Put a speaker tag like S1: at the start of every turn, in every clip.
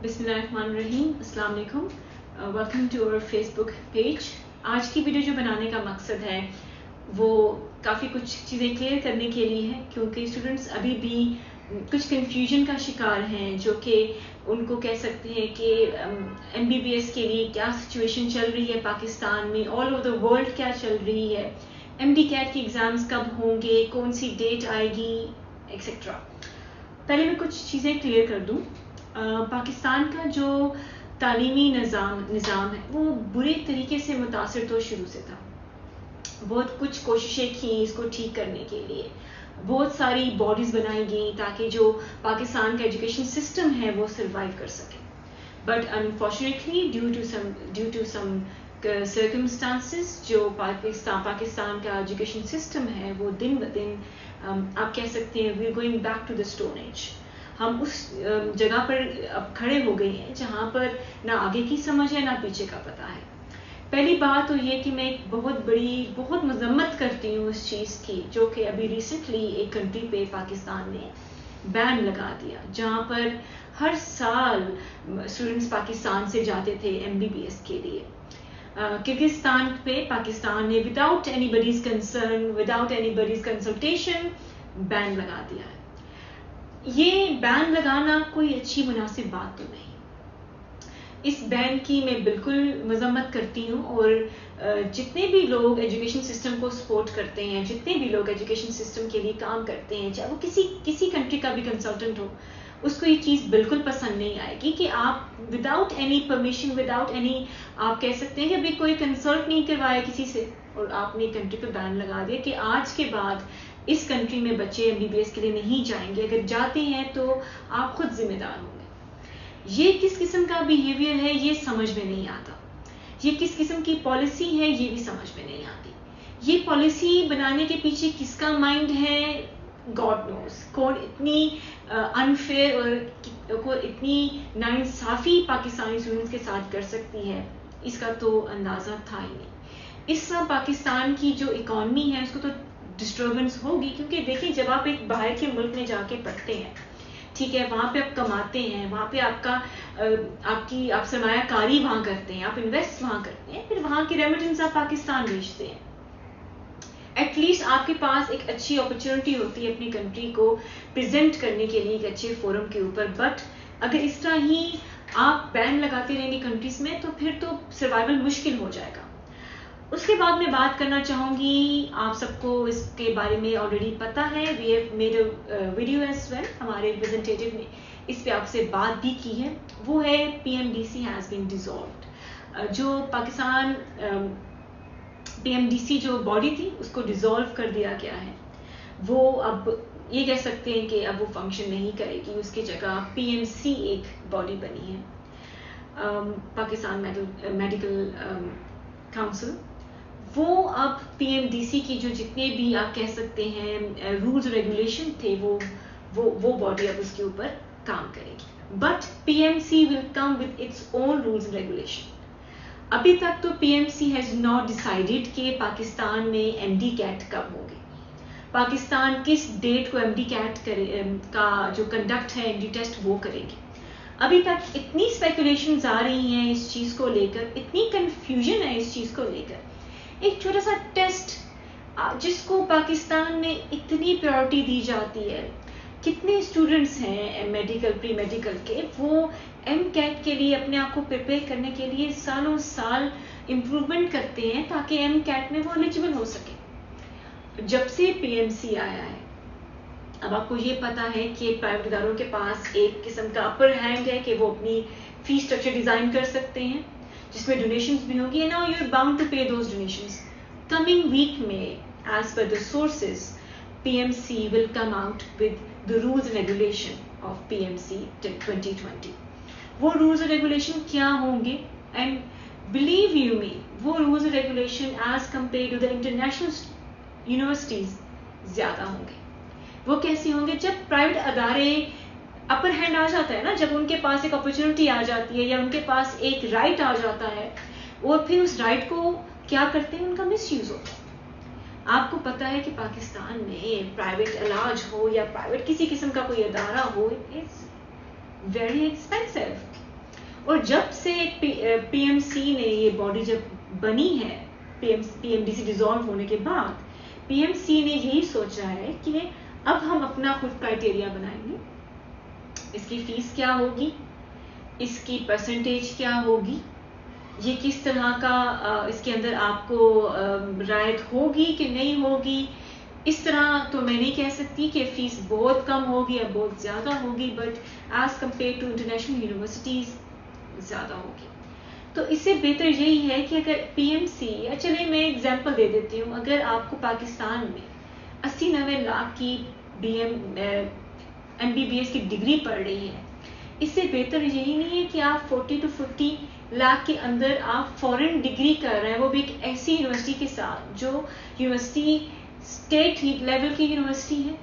S1: بسم اللہ الرحمن الرحیم. السلام علیکم. ویلکم ٹو اور فیس بک پیج. آج کی ویڈیو جو بنانے کا مقصد ہے وہ کافی کچھ چیزیں کلیئر کرنے کے لیے ہے، کیونکہ اسٹوڈنٹس ابھی بھی کچھ کنفیوژن کا شکار ہیں، جو کہ ان کو کہہ سکتے ہیں کہ MBBS کے لیے کیا سچویشن چل رہی ہے پاکستان میں، آل اوور دا ورلڈ کیا چل رہی ہے، MD CAT کی ایگزامز کب ہوں گے، کون سی ڈیٹ آئے گی ایکسیٹرا. پہلے میں کچھ چیزیں کلیئر کر دوں. پاکستان کا جو تعلیمی نظام ہے وہ برے طریقے سے متاثر تو شروع سے تھا. بہت کچھ کوششیں کی اس کو ٹھیک کرنے کے لیے، بہت ساری باڈیز بنائی گئیں تاکہ جو پاکستان کا ایجوکیشن سسٹم ہے وہ سروائیو کر سکے. But unfortunately due to some circumstances جو پاکستان کا ایجوکیشن سسٹم ہے وہ دن بدن آپ کہہ سکتے ہیں we are going back to the stone age. ہم اس جگہ پر اب کھڑے ہو گئے ہیں جہاں پر نہ آگے کی سمجھ ہے نہ پیچھے کا پتہ ہے. پہلی بات تو یہ کہ میں بہت مذمت کرتی ہوں اس چیز کی، جو کہ ابھی ریسنٹلی ایک کنٹری پہ پاکستان نے بین لگا دیا، جہاں پر ہر سال اسٹوڈنٹس پاکستان سے جاتے تھے MBBS کے لیے. کرغزستان پہ پاکستان نے without any bodies concern, without any bodies consultation ban لگا دیا ہے. یہ بین لگانا کوئی اچھی مناسب بات تو نہیں. اس بین کی میں بالکل مذمت کرتی ہوں، اور جتنے بھی لوگ ایجوکیشن سسٹم کو سپورٹ کرتے ہیں، جتنے بھی لوگ ایجوکیشن سسٹم کے لیے کام کرتے ہیں، چاہے وہ کسی کنٹری کا بھی کنسلٹنٹ ہو، اس کو یہ چیز بالکل پسند نہیں آئے گی کہ آپ without any permission, without any آپ کہہ سکتے ہیں کہ ابھی کوئی کنسلٹ نہیں کروایا کسی سے، اور آپ نے کنٹری پہ بین لگا دیا کہ آج کے بعد اس کنٹری میں بچے MBBS کے لیے نہیں جائیں گے. اگر جاتے ہیں تو آپ خود ذمہ دار ہوں گے. یہ کس قسم کا بیہیویئر ہے یہ سمجھ میں نہیں آتا. یہ کس قسم کی پالیسی ہے یہ بھی سمجھ میں نہیں آتی. یہ پالیسی بنانے کے پیچھے کس کا مائنڈ ہے گاڈ نوز. کون اتنی انفیئر اور اتنی ناانصافی پاکستانی اسٹوڈنٹس کے ساتھ کر سکتی ہے، اس کا تو اندازہ تھا ہی نہیں. اس طرح پاکستان کی جو اکانومی ہے اس کو تو ڈسٹربنس ہوگی، کیونکہ دیکھیں جب آپ ایک باہر کے ملک میں جا کے پڑھتے ہیں، ٹھیک ہے، وہاں پہ آپ کماتے ہیں، وہاں پہ آپ سرمایہ کاری وہاں کرتے ہیں، آپ انویسٹ وہاں کرتے ہیں، پھر وہاں کی ریمیٹنس آپ پاکستان بھیجتے ہیں. ایٹ لیسٹ آپ کے پاس ایک اچھی اپرچونٹی ہوتی ہے اپنی کنٹری کو پریزنٹ کرنے کے لیے ایک اچھے فورم کے اوپر. بٹ اگر اس طرح ہی آپ بین لگاتے رہیں گے کنٹریز میں تو پھر تو سروائیول مشکل ہو جائے گا. اس کے بعد میں بات کرنا چاہوں گی، آپ سب کو اس کے بارے میں آلریڈی پتہ ہے، we have made a video as well, ہمارے ریپرزنٹیٹیو نے اس پہ آپ سے بات بھی کی ہے. وہ ہے PMDC ہیز بین ڈیزالوڈ. جو پاکستان PMDC جو باڈی تھی اس کو ڈیزالو کر دیا گیا ہے. وہ اب یہ کہہ سکتے ہیں کہ اب وہ فنکشن نہیں کرے گی، اس کی جگہ PMC ایک باڈی بنی ہے، پاکستان میڈیکل کاؤنسل. وہ اب PMDC کی جو جتنے بھی آپ کہہ سکتے ہیں رولز ریگولیشن تھے وہ باڈی اب اس کے اوپر کام کرے گی. But PMC will come with its own rules and regulation. ابھی تک تو PMC ہیز ناٹ ڈیسائیڈڈ کہ پاکستان میں MD CAT کب ہوگی، پاکستان کس ڈیٹ کو MD CAT کا جو کنڈکٹ ہے MD ٹیسٹ وہ کرے گی. ابھی تک اتنی اسپیکولیشنز آ رہی ہیں اس چیز کو لے کر، اتنی کنفیوژن ہے اس چیز کو لے کر. ایک چھوٹا سا ٹیسٹ جس کو پاکستان میں اتنی پریورٹی دی جاتی ہے، کتنے اسٹوڈنٹس ہیں میڈیکل پری میڈیکل کے وہ MCAT کے لیے اپنے آپ کو پریپیئر کرنے کے لیے سالوں سال امپروومنٹ کرتے ہیں تاکہ MCAT میں وہ ایلیجبل ہو سکے. جب سے PMC آیا ہے، اب آپ کو یہ پتا ہے کہ پرائیویٹ اداروں کے پاس ایک قسم کا اپر ہینڈ ہے کہ وہ اپنی فی اسٹرکچر ڈیزائن کر سکتے ہیں جس میں ڈونیشنز بھی ہوں گی. Now you are bound to pay those donations. Coming week میں as per the sources PMC will come out with the rules and regulation of PMC 2020. وہ رولز اور ریگولیشن کیا ہوں گے، اینڈ بلیو یو می وہ رولز اور regulation as compare to the international universities زیادہ ہوں گے. وہ کیسے ہوں گے؟ جب پرائیویٹ ادارے اپر ہینڈ آ جاتا ہے نا، جب ان کے پاس ایک اپرچونٹی آ جاتی ہے یا ان کے پاس ایک رائٹ آ جاتا ہے، اور پھر اس رائٹ کو کیا کرتے ہیں، ان کا مس یوز ہوتا ہے. آپ کو پتا ہے کہ پاکستان میں پرائیویٹ علاج ہو یا پرائیویٹ کسی قسم کا کوئی ادارہ ہو، اٹس ویری ایکسپینسو. اور جب سے پی ایم سی نے یہ باڈی جب بنی ہے، P M D C dissolve ہونے کے بعد پی ایم سی نے یہی سوچا ہے کہ اب ہم اپنا خود کرائٹیریا بنائیں گے، اس کی فیس کیا ہوگی، اس کی پرسنٹیج کیا ہوگی، یہ کس طرح کا اس کے اندر آپ کو رعایت ہوگی کہ نہیں ہوگی. اس طرح تو میں نہیں کہہ سکتی کہ فیس بہت کم ہوگی یا بہت زیادہ ہوگی، but as compare to international universities زیادہ ہوگی. تو اس سے بہتر یہی ہے کہ اگر پی ایم سی، یا چلے میں ایگزامپل دے دیتی ہوں، اگر آپ کو پاکستان میں 80-90 لاکھ کی ایم بی بی ایس کی ڈگری پڑھ رہی ہے، اس سے بہتر یہی نہیں ہے کہ آپ 40 to 50 لاکھ کے اندر آپ فورن ڈگری کر رہے ہیں، وہ بھی ایک ایسی یونیورسٹی کے ساتھ جو یونیورسٹی اسٹیٹ لیول کی یونیورسٹی ہے،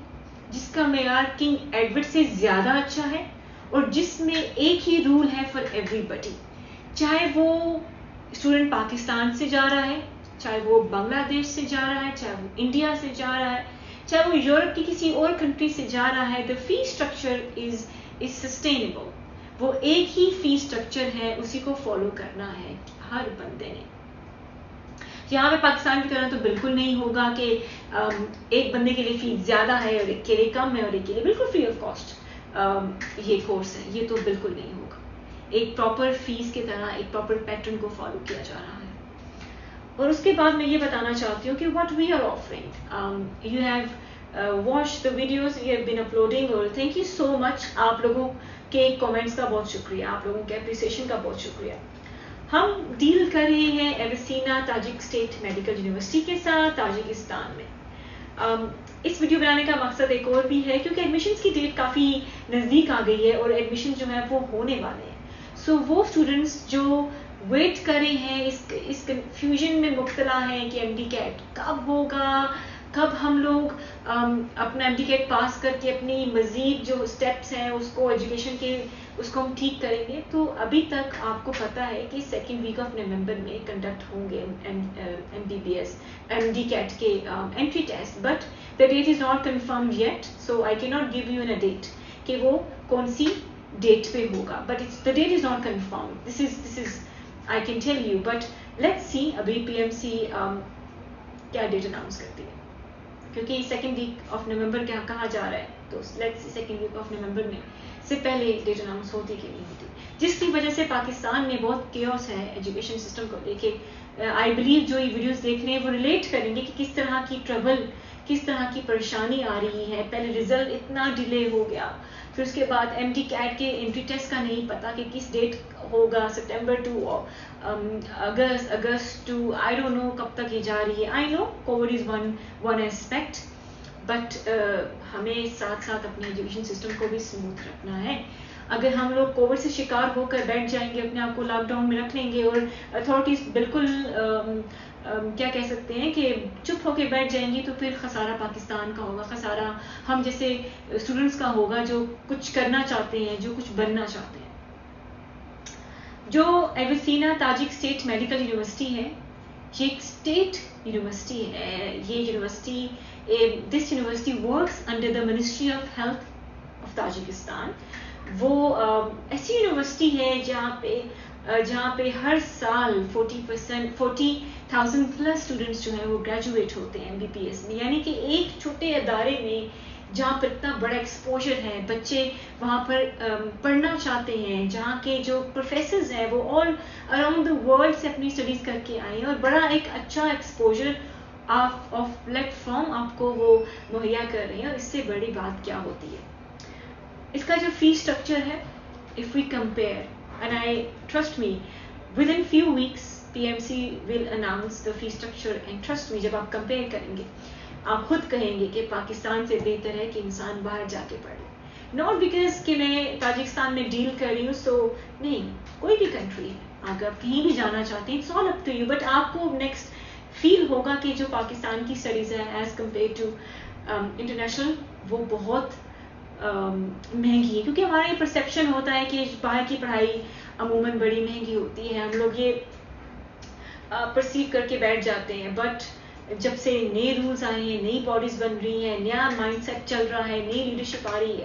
S1: جس کا معیار کنگ ایڈورڈ سے زیادہ اچھا ہے، اور جس میں ایک ہی رول ہے فار ایوری بڈی، چاہے وہ اسٹوڈنٹ پاکستان سے جا رہا ہے، چاہے وہ بنگلہ دیش سے جا رہا ہے، چاہے وہ انڈیا سے جا رہا ہے، چاہے وہ یورپ کی کسی اور کنٹری سے جا رہا ہے. دا فی اسٹرکچر از سسٹینیبل. وہ ایک ہی فی اسٹرکچر ہے، اسی کو فالو کرنا ہے ہر بندے نے. یہاں پہ پاکستان کی طرح تو بالکل نہیں ہوگا کہ ایک بندے کے لیے فیس زیادہ ہے اور ایک کے لیے کم ہے اور ایک کے لیے بالکل فری آف کاسٹ یہ کورس ہے. یہ تو بالکل نہیں ہوگا. ایک پراپر فیس کی طرح ایک پراپر پیٹرن کو فالو کیا جا رہا ہے. اور اس کے بعد میں یہ بتانا چاہتی ہوں کہ what we are offering. You have watch the videos we have been uploading, اور تھینک یو سو مچ. آپ لوگوں کے کامنٹس کا بہت شکریہ، آپ لوگوں کے اپریسیشن کا بہت شکریہ. ہم ڈیل کر رہے ہیں Avicenna Tajik state medical university کے ساتھ تاجکستان میں. اس ویڈیو بنانے کا مقصد ایک اور بھی ہے، کیونکہ ایڈمیشنز کی ڈیٹ کافی نزدیک آ گئی ہے اور ایڈمیشن جو ہے وہ ہونے والے ہیں. سو وہ اسٹوڈنٹس جو ویٹ کر رہے ہیں، اس کنفیوژن میں مبتلا ہیں کہ ایم ڈی کیٹ کب ہوگا، کب ہم لوگ اپنا ایم ڈی کیٹ پاس کر کے اپنی مزید جو اسٹیپس ہیں اس کو ایجوکیشن کے اس کو ہم ٹھیک کریں گے. تو ابھی تک آپ کو پتہ ہے کہ سیکنڈ ویک آف نومبر میں کنڈکٹ ہوں گے M B B S M D CAT کے entry test, but the date is not confirmed yet. So I can not give you any date کہ وہ کون سی ڈیٹ پہ ہوگا، but the date is not confirmed. This is I can tell you, but let's see ابھی پی M سی کیا date announce کرتی ہے، کیونکہ سیکنڈ ویک آف نومبر کیا کہا جا رہا ہے. تو let's see second week of November میں سے پہلے ڈیٹ اناؤنس ہوتی کہ نہیں ہوتی، جس کی وجہ سے پاکستان میں بہت کیوس ہے ایجوکیشن سسٹم کو لے کے. آئی بلیو جو یہ ویڈیوز دیکھ رہے ہیں وہ ریلیٹ کریں گے کہ کس طرح کی ٹربل، کس طرح کی پریشانی آ رہی ہے. پہلے ریزلٹ اتنا ڈیلے ہو گیا، پھر اس کے بعد ایم ڈی کیٹ کے انٹری ٹیسٹ کا نہیں پتا کہ کس ڈیٹ ہوگا، September to August to I don't know کب تک یہ جا رہی ہے. I know covid is one aspect, but ہمیں ساتھ ساتھ اپنے ایجوکیشن سسٹم کو بھی اسموتھ رکھنا ہے. اگر ہم لوگ کووڈ سے شکار ہو کر بیٹھ جائیں گے، اپنے آپ کو لاک ڈاؤن میں رکھ لیں گے اور اتھارٹیز بالکل کیا کہہ سکتے ہیں کہ چپ ہو کے بیٹھ جائیں گی، تو پھر خسارہ پاکستان کا ہوگا، خسارہ ہم جیسے اسٹوڈنٹس کا ہوگا جو کچھ کرنا چاہتے ہیں، جو کچھ بننا چاہتے ہیں. جو Avicenna Tajik state medical university ہے، یہ ایک اسٹیٹ یونیورسٹی ہے. یہ university this university works under the ministry of health of Tajikistan. وہ ایسی یونیورسٹی ہے جہاں پہ ہر سال 40,000 پلس اسٹوڈنٹس جو ہیں وہ گریجویٹ ہوتے ہیں ایم بی پی ایس میں. یعنی کہ ایک چھوٹے ادارے میں جہاں پر اتنا بڑا ایکسپوجر ہے، بچے وہاں پر پڑھنا چاہتے ہیں، جہاں کے جو پروفیسرز ہیں وہ آل اراؤنڈ دا ورلڈ سے اپنی اسٹڈیز کر کے آئے ہیں، اور بڑا ایک اچھا ایکسپوجر آف پلیٹ فارم آپ کو وہ مہیا کر رہے ہیں. اور اس سے بڑی بات کیا ہوتی ہے، اس کا جو فی اسٹرکچر ہے، if we compare, and I trust me with in few weeks P M C will announce the fee structure. And trust me جب آپ کمپیئر کریں گے آپ خود کہیں گے کہ پاکستان سے بہتر ہے کہ انسان باہر جا کے پڑھے. ناٹ بیکاز کہ میں تاجکستان میں ڈیل کر رہی ہوں، سو نہیں، کوئی بھی کنٹری ہے، اگر آپ کہیں بھی جانا چاہتے ہیں it's all up to you, but آپ کو نیکسٹ فیل ہوگا کہ جو پاکستان کی اسٹڈیز ہے ایز کمپیئر ٹو انٹرنیشنل وہ بہت مہنگی ہے. کیونکہ ہمارا یہ پرسیپشن ہوتا ہے کہ باہر کی پڑھائی عموماً بڑی مہنگی ہوتی ہے، ہم لوگ یہ پرسیو کر کے بیٹھ جاتے ہیں. بٹ جب سے نئے رولز آئے ہیں، نئی باڈیز بن رہی ہیں، نیا مائنڈ سیٹ چل رہا ہے، نئی لیڈرشپ آ رہی ہے،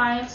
S1: IELTS,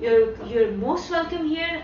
S1: you're most welcome here।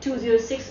S1: 206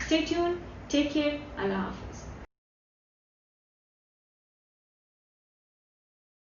S1: Stay tuned, take care, Allah Hafiz.